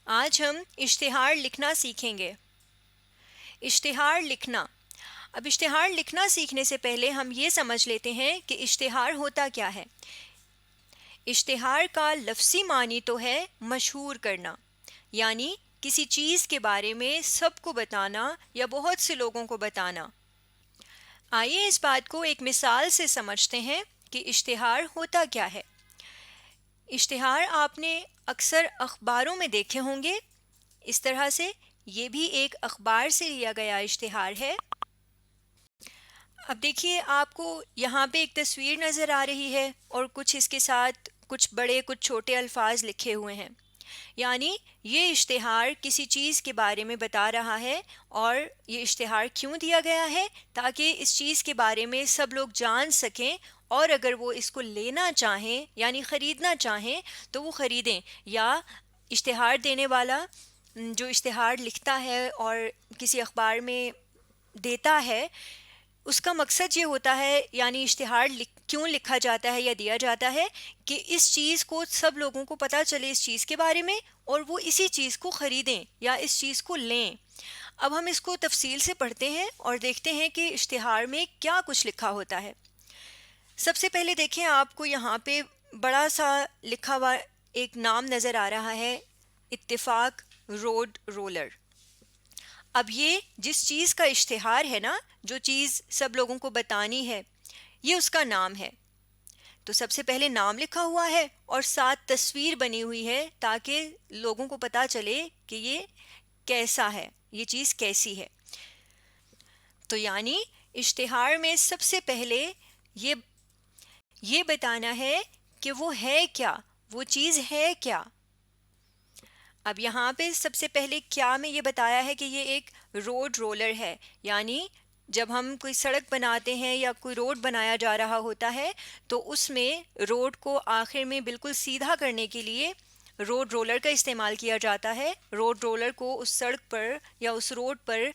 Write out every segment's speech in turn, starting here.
آج ہم اشتہار لکھنا سیکھیں گے۔ اشتہار لکھنا۔ اب اشتہار لکھنا سیکھنے سے پہلے ہم یہ سمجھ لیتے ہیں کہ اشتہار ہوتا کیا ہے۔ اشتہار کا لفظی معنی تو ہے مشہور کرنا، یعنی کسی چیز کے بارے میں سب کو بتانا یا بہت سے لوگوں کو بتانا۔ آئیے اس بات کو ایک مثال سے سمجھتے ہیں کہ اشتہار ہوتا کیا ہے۔ اشتہار آپ نے اکثر اخباروں میں دیکھے ہوں گے۔ اس طرح سے یہ بھی ایک اخبار سے لیا گیا اشتہار ہے۔ اب دیکھیے، آپ کو یہاں پہ ایک تصویر نظر آ رہی ہے اور کچھ اس کے ساتھ کچھ بڑے کچھ چھوٹے الفاظ لکھے ہوئے ہیں، یعنی یہ اشتہار کسی چیز کے بارے میں بتا رہا ہے۔ اور یہ اشتہار کیوں دیا گیا ہے؟ تاکہ اس چیز کے بارے میں سب لوگ جان سکیں، اور اگر وہ اس کو لینا چاہیں یعنی خریدنا چاہیں تو وہ خریدیں، یا اشتہار دینے والا جو اشتہار لکھتا ہے اور کسی اخبار میں دیتا ہے، اس کا مقصد یہ ہوتا ہے، یعنی اشتہار کیوں لکھا جاتا ہے یا دیا جاتا ہے کہ اس چیز کو سب لوگوں کو پتہ چلے اس چیز کے بارے میں، اور وہ اسی چیز کو خریدیں یا اس چیز کو لیں۔ اب ہم اس کو تفصیل سے پڑھتے ہیں اور دیکھتے ہیں کہ اشتہار میں کیا کچھ لکھا ہوتا ہے۔ سب سے پہلے دیکھیں، آپ کو یہاں پہ بڑا سا لکھا ہوا ایک نام نظر آ رہا ہے، اتفاق روڈ رولر۔ اب یہ جس چیز کا اشتہار ہے نا، جو چیز سب لوگوں کو بتانی ہے، یہ اس کا نام ہے۔ تو سب سے پہلے نام لکھا ہوا ہے اور ساتھ تصویر بنی ہوئی ہے تاکہ لوگوں کو پتہ چلے کہ یہ کیسا ہے، یہ چیز کیسی ہے۔ تو یعنی اشتہار میں سب سے پہلے یہ بتانا ہے کہ وہ ہے کیا، وہ چیز ہے کیا۔ اب یہاں پہ سب سے پہلے کیا میں یہ بتایا ہے کہ یہ ایک روڈ رولر ہے، یعنی جب ہم کوئی سڑک بناتے ہیں یا کوئی روڈ بنایا جا رہا ہوتا ہے تو اس میں روڈ کو آخر میں بالکل سیدھا کرنے کے لیے روڈ رولر کا استعمال کیا جاتا ہے۔ روڈ رولر کو اس سڑک پر یا اس روڈ پر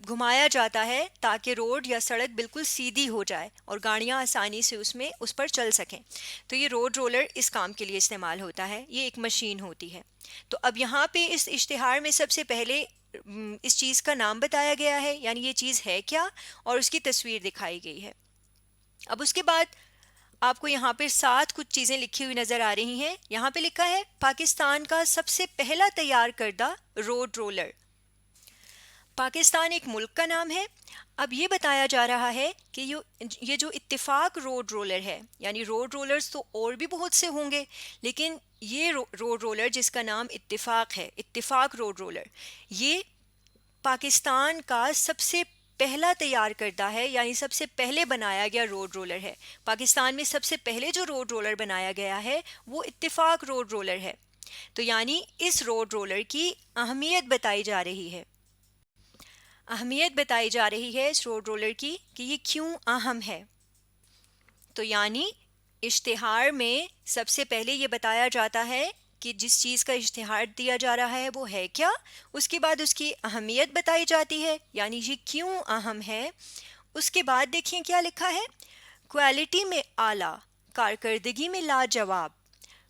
گھمایا جاتا ہے تاکہ روڈ یا سڑک بالکل سیدھی ہو جائے اور گاڑیاں آسانی سے اس پر چل سکیں۔ تو یہ روڈ رولر اس کام کے لیے استعمال ہوتا ہے، یہ ایک مشین ہوتی ہے۔ تو اب یہاں پہ اس اشتہار میں سب سے پہلے اس چیز کا نام بتایا گیا ہے، یعنی یہ چیز ہے کیا، اور اس کی تصویر دکھائی گئی ہے۔ اب اس کے بعد آپ کو یہاں پہ ساتھ کچھ چیزیں لکھی ہوئی نظر آ رہی ہیں۔ یہاں پہ لکھا ہے پاکستان کا سب سے پہلا تیار کردہ روڈ رولر۔ پاکستان ایک ملک کا نام ہے۔ اب یہ بتایا جا رہا ہے کہ یہ جو اتفاق روڈ رولر ہے، یعنی روڈ رولرز تو اور بھی بہت سے ہوں گے، لیکن یہ روڈ رولر جس کا نام اتفاق ہے، اتفاق روڈ رولر، یہ پاکستان کا سب سے پہلا تیار کردہ ہے، یعنی سب سے پہلے بنایا گیا روڈ رولر ہے۔ پاکستان میں سب سے پہلے جو روڈ رولر بنایا گیا ہے وہ اتفاق روڈ رولر ہے۔ تو یعنی اس روڈ رولر کی اہمیت بتائی جا رہی ہے۔ اہمیت بتائی جا رہی ہے اس روڈ رولر کی کہ یہ کیوں اہم ہے۔ تو یعنی اشتہار میں سب سے پہلے یہ بتایا جاتا ہے کہ جس چیز کا اشتہار دیا جا رہا ہے وہ ہے کیا، اس کے بعد اس کی اہمیت بتائی جاتی ہے، یعنی یہ کیوں اہم ہے۔ اس کے بعد دیکھیں کیا لکھا ہے، کوالٹی میں اعلیٰ، کارکردگی میں لاجواب۔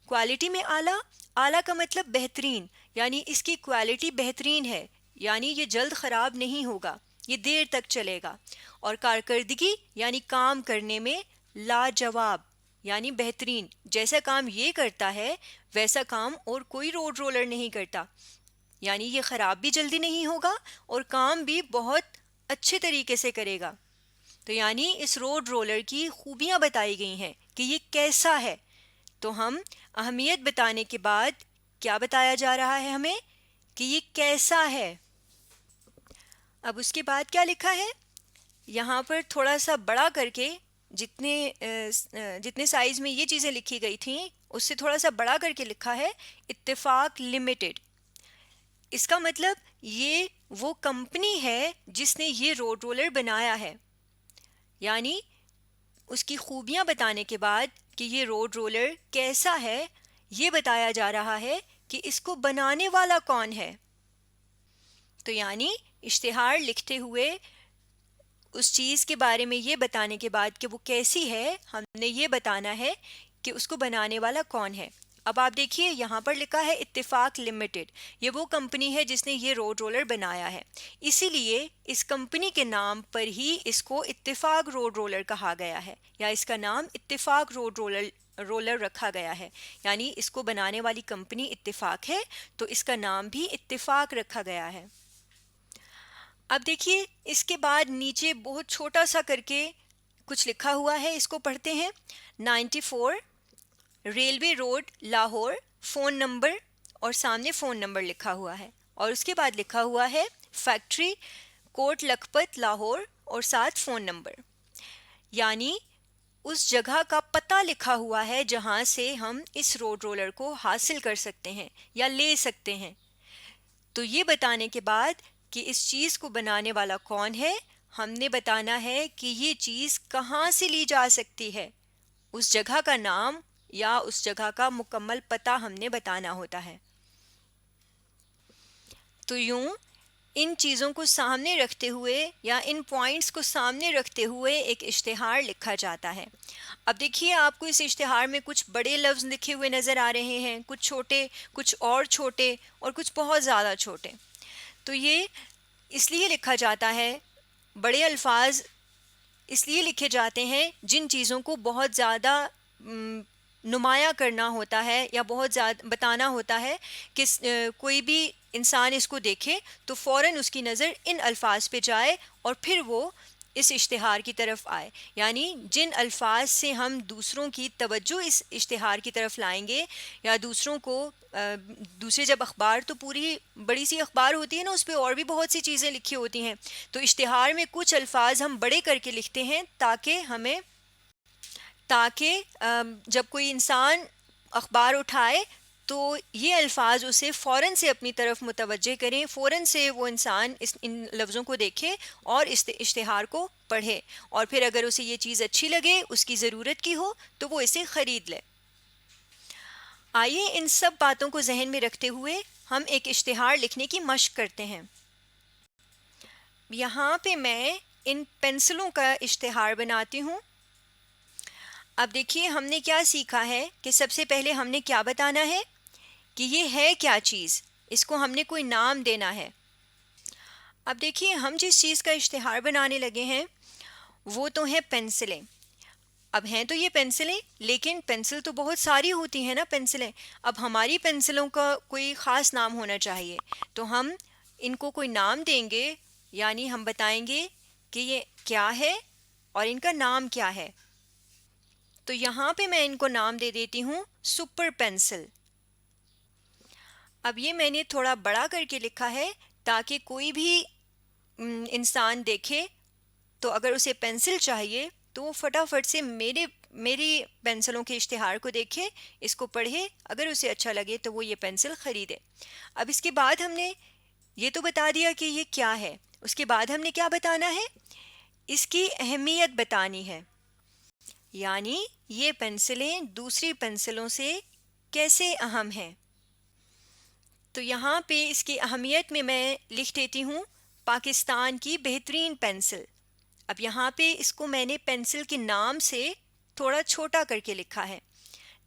کوالٹی میں اعلیٰ، اعلیٰ کا مطلب بہترین، یعنی اس کی کوالٹی بہترین ہے، یعنی یہ جلد خراب نہیں ہوگا، یہ دیر تک چلے گا۔ اور کارکردگی یعنی کام کرنے میں لاجواب، یعنی بہترین، جیسا کام یہ کرتا ہے ویسا کام اور کوئی روڈ رولر نہیں کرتا، یعنی یہ خراب بھی جلدی نہیں ہوگا اور کام بھی بہت اچھے طریقے سے کرے گا۔ تو یعنی اس روڈ رولر کی خوبیاں بتائی گئی ہیں کہ یہ کیسا ہے۔ تو ہم اہمیت بتانے کے بعد کیا بتایا جا رہا ہے ہمیں کہ یہ کیسا ہے۔ اب اس کے بعد کیا لکھا ہے، یہاں پر تھوڑا سا بڑا کر کے جتنے سائز میں یہ چیزیں لکھی گئی تھیں اس سے تھوڑا سا بڑا کر کے لکھا ہے اتفاق لمیٹڈ۔ اس کا مطلب یہ وہ کمپنی ہے جس نے یہ روڈ رولر بنایا ہے، یعنی اس کی خوبیاں بتانے کے بعد کہ یہ روڈ رولر کیسا ہے، یہ بتایا جا رہا ہے کہ اس کو بنانے والا کون ہے۔ تو یعنی اشتہار لکھتے ہوئے اس چیز کے بارے میں یہ بتانے کے بعد کہ وہ کیسی ہے، ہم نے یہ بتانا ہے کہ اس کو بنانے والا کون ہے۔ اب آپ دیکھیے یہاں پر لکھا ہے اتفاق لمیٹڈ. یہ وہ کمپنی ہے جس نے یہ روڈ رولر بنایا ہے، اسی لیے اس کمپنی کے نام پر ہی اس کو اتفاق روڈ رولر کہا گیا ہے، یا اس کا نام اتفاق روڈ رولر رکھا گیا ہے. یعنی اس کو بنانے والی کمپنی اتفاق ہے تو اس کا نام بھی اتفاق رکھا گیا ہے. اب دیکھیے اس کے بعد نیچے بہت چھوٹا سا کر کے کچھ لکھا ہوا ہے، اس کو پڑھتے ہیں. 94 railway road Lahore, phone number, اور سامنے فون نمبر لکھا ہوا ہے، اور اس کے بعد لکھا ہوا ہے فیکٹری کوٹ لکھپت لاہور، اور ساتھ فون نمبر. یعنی اس جگہ کا پتہ لکھا ہوا ہے جہاں سے ہم اس روڈ رولر کو حاصل کر سکتے ہیں یا لے سکتے ہیں. تو یہ بتانے کے بعد کہ اس چیز کو بنانے والا کون ہے، ہم نے بتانا ہے کہ یہ چیز کہاں سے لی جا سکتی ہے. اس جگہ کا نام یا اس جگہ کا مکمل پتہ ہم نے بتانا ہوتا ہے. تو یوں ان چیزوں کو سامنے رکھتے ہوئے یا ان پوائنٹس کو سامنے رکھتے ہوئے ایک اشتہار لکھا جاتا ہے. اب دیکھیے آپ کو اس اشتہار میں کچھ بڑے لفظ لکھے ہوئے نظر آ رہے ہیں، کچھ چھوٹے، کچھ اور چھوٹے، اور کچھ بہت زیادہ چھوٹے. تو یہ اس لیے لکھا جاتا ہے، بڑے الفاظ اس لیے لکھے جاتے ہیں جن چیزوں کو بہت زیادہ نمایاں کرنا ہوتا ہے یا بہت زیادہ بتانا ہوتا ہے کہ کوئی بھی انسان اس کو دیکھے تو فوراً اس کی نظر ان الفاظ پہ جائے اور پھر وہ اس اشتہار کی طرف آئے. یعنی جن الفاظ سے ہم دوسروں کی توجہ اس اشتہار کی طرف لائیں گے، یا دوسروں کو دوسرے جب اخبار تو پوری بڑی سی اخبار ہوتی ہے نا، اس پہ اور بھی بہت سی چیزیں لکھی ہوتی ہیں، تو اشتہار میں کچھ الفاظ ہم بڑے کر کے لکھتے ہیں تاکہ جب کوئی انسان اخبار اٹھائے تو یہ الفاظ اسے فوراً سے اپنی طرف متوجہ کریں، فوراً سے وہ انسان ان لفظوں کو دیکھے اور اس اشتہار کو پڑھے، اور پھر اگر اسے یہ چیز اچھی لگے، اس کی ضرورت کی ہو، تو وہ اسے خرید لے. آئیے ان سب باتوں کو ذہن میں رکھتے ہوئے ہم ایک اشتہار لکھنے کی مشق کرتے ہیں. یہاں پہ میں ان پینسلوں کا اشتہار بناتی ہوں. اب دیکھیے ہم نے کیا سیکھا ہے کہ سب سے پہلے ہم نے کیا بتانا ہے کہ یہ ہے کیا چیز، اس کو ہم نے کوئی نام دینا ہے. اب دیکھیے ہم جس چیز کا اشتہار بنانے لگے ہیں وہ تو ہیں پینسلیں. اب ہیں تو یہ پینسلیں، لیکن پینسل تو بہت ساری ہوتی ہیں نا پینسلیں. اب ہماری پینسلوں کا کوئی خاص نام ہونا چاہیے، تو ہم ان کو کوئی نام دیں گے. یعنی ہم بتائیں گے کہ یہ کیا ہے اور ان کا نام کیا ہے. تو یہاں پہ میں ان کو نام دے دیتی ہوں سپر پینسل. اب یہ میں نے تھوڑا بڑا کر کے لکھا ہے تاکہ کوئی بھی انسان دیکھے تو اگر اسے پینسل چاہیے تو وہ فٹافٹ سے میری پینسلوں کے اشتہار کو دیکھے، اس کو پڑھے، اگر اسے اچھا لگے تو وہ یہ پینسل خریدے. اب اس کے بعد ہم نے یہ تو بتا دیا کہ یہ کیا ہے، اس کے بعد ہم نے کیا بتانا ہے، اس کی اہمیت بتانی ہے. یعنی یہ پینسلیں دوسری پینسلوں سے کیسے اہم ہیں. تو یہاں پہ اس کی اہمیت میں لکھ دیتی ہوں پاکستان کی بہترین پینسل. اب یہاں پہ اس کو میں نے پینسل کے نام سے تھوڑا چھوٹا کر کے لکھا ہے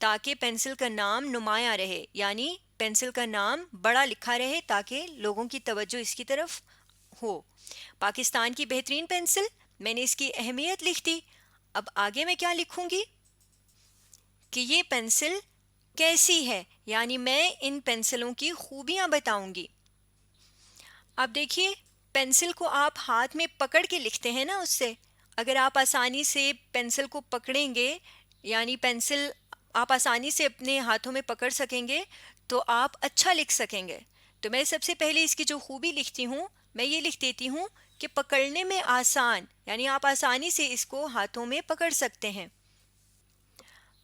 تاکہ پینسل کا نام نمایاں رہے، یعنی پینسل کا نام بڑا لکھا رہے تاکہ لوگوں کی توجہ اس کی طرف ہو. پاکستان کی بہترین پینسل، میں نے اس کی اہمیت لکھ دی. اب آگے میں کیا لکھوں گی کہ یہ پینسل کیسی ہے، یعنی میں ان پینسلوں کی خوبیاں بتاؤں گی. اب دیکھیے پینسل کو آپ ہاتھ میں پکڑ کے لکھتے ہیں نا، اس سے اگر آپ آسانی سے پینسل کو پکڑیں گے، یعنی پینسل آپ آسانی سے اپنے ہاتھوں میں پکڑ سکیں گے تو آپ اچھا لکھ سکیں گے. تو میں سب سے پہلے اس کی جو خوبی لکھتی ہوں، میں یہ لکھ دیتی ہوں کہ پکڑنے میں آسان، یعنی آپ آسانی سے اس کو ہاتھوں میں پکڑ سکتے ہیں.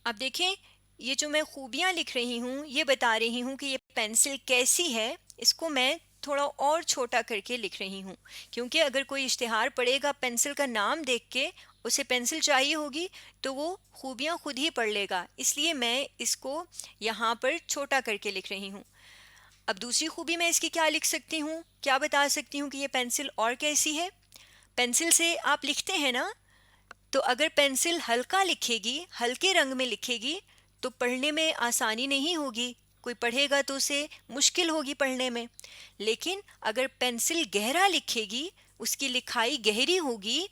اب دیکھیں یہ جو میں خوبیاں لکھ رہی ہوں یہ بتا رہی ہوں کہ یہ پینسل کیسی ہے. اس کو میں تھوڑا اور چھوٹا کر کے لکھ رہی ہوں کیونکہ اگر کوئی اشتہار پڑھے گا پینسل کا نام دیکھ کے، اسے پینسل چاہیے ہوگی تو وہ خوبیاں خود ہی پڑھ لے گا، اس لیے میں اس کو یہاں پر چھوٹا کر کے لکھ رہی ہوں. اب دوسری خوبی میں اس کی کیا لکھ سکتی ہوں، کیا بتا سکتی ہوں کہ یہ پینسل اور کیسی ہے. پینسل سے آپ لکھتے ہیں نا، تو اگر پینسل ہلکا لکھے گی، ہلکے رنگ میں لکھے گی تو پڑھنے میں آسانی نہیں ہوگی، کوئی پڑھے گا تو اسے مشکل ہوگی پڑھنے میں. لیکن اگر پینسل گہرا لکھے گی، اس کی لکھائی گہری ہوگی،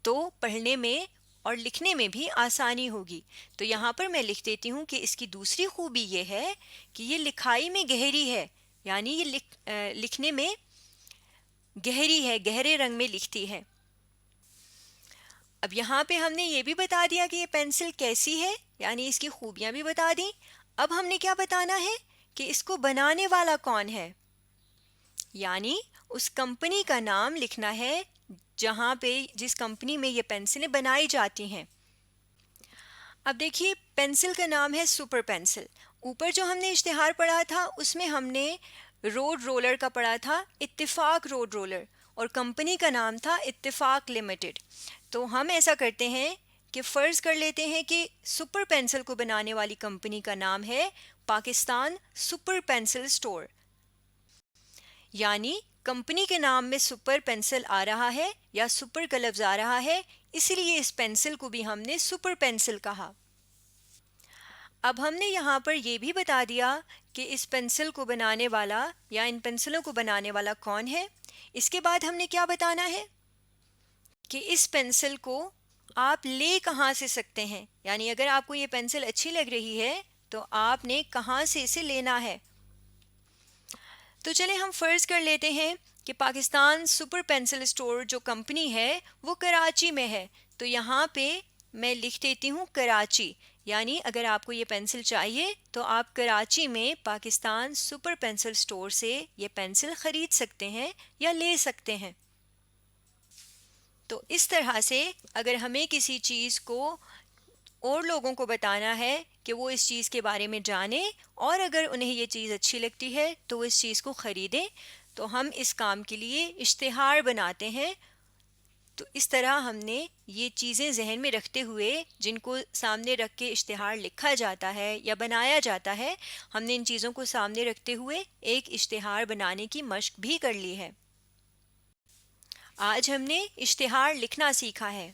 تو پڑھنے میں اور لکھنے میں بھی آسانی ہوگی. تو یہاں پر میں لکھ دیتی ہوں کہ اس کی دوسری خوبی یہ ہے کہ یہ لکھائی میں گہری ہے، یعنی یہ لکھنے میں گہری ہے، گہرے رنگ میں لکھتی ہے. اب یہاں پہ ہم نے یہ بھی بتا دیا کہ یہ پینسل کیسی ہے، یعنی اس کی خوبیاں بھی بتا دیں. اب ہم نے کیا بتانا ہے کہ اس کو بنانے والا کون ہے، یعنی اس کمپنی کا نام لکھنا ہے جہاں پہ جس کمپنی میں یہ پینسلیں بنائی جاتی ہیں. اب دیکھیے پینسل کا نام ہے سپر پینسل. اوپر جو ہم نے اشتہار پڑھا تھا اس میں ہم نے روڈ رولر کا پڑھا تھا، اتفاق روڈ رولر، اور کمپنی کا نام تھا اتفاق لمیٹڈ. تو ہم ایسا کرتے ہیں کہ فرض کر لیتے ہیں کہ سپر پینسل کو بنانے والی کمپنی کا نام ہے پاکستان سپر پینسل سٹور، یعنی کمپنی کے نام میں سپر پینسل آ رہا ہے یا سپر کا لفظ آ رہا ہے، اسی لیے اس پینسل کو بھی ہم نے سپر پینسل کہا. اب ہم نے یہاں پر یہ بھی بتا دیا کہ اس پینسل کو بنانے والا یا ان پینسلوں کو بنانے والا کون ہے. اس کے بعد ہم نے کیا بتانا ہے کہ اس پینسل کو آپ لے کہاں سے سکتے ہیں، یعنی اگر آپ کو یہ پینسل اچھی لگ رہی ہے تو آپ نے کہاں سے اسے لینا ہے. تو چلیں ہم فرض کر لیتے ہیں کہ پاکستان سپر پینسل سٹور جو کمپنی ہے وہ کراچی میں ہے. تو یہاں پہ میں لکھ دیتی ہوں کراچی، یعنی اگر آپ کو یہ پینسل چاہیے تو آپ کراچی میں پاکستان سپر پینسل سٹور سے یہ پینسل خرید سکتے ہیں یا لے سکتے ہیں. تو اس طرح سے اگر ہمیں کسی چیز کو اور لوگوں کو بتانا ہے کہ وہ اس چیز کے بارے میں جانیں اور اگر انہیں یہ چیز اچھی لگتی ہے تو وہ اس چیز کو خریدیں، تو ہم اس کام کے لیے اشتہار بناتے ہیں. تو اس طرح ہم نے یہ چیزیں ذہن میں رکھتے ہوئے جن کو سامنے رکھ کے اشتہار لکھا جاتا ہے یا بنایا جاتا ہے، ہم نے ان چیزوں کو سامنے رکھتے ہوئے ایک اشتہار بنانے کی مشق بھی کر لی ہے. آج ہم نے اشتہار لکھنا سیکھا ہے.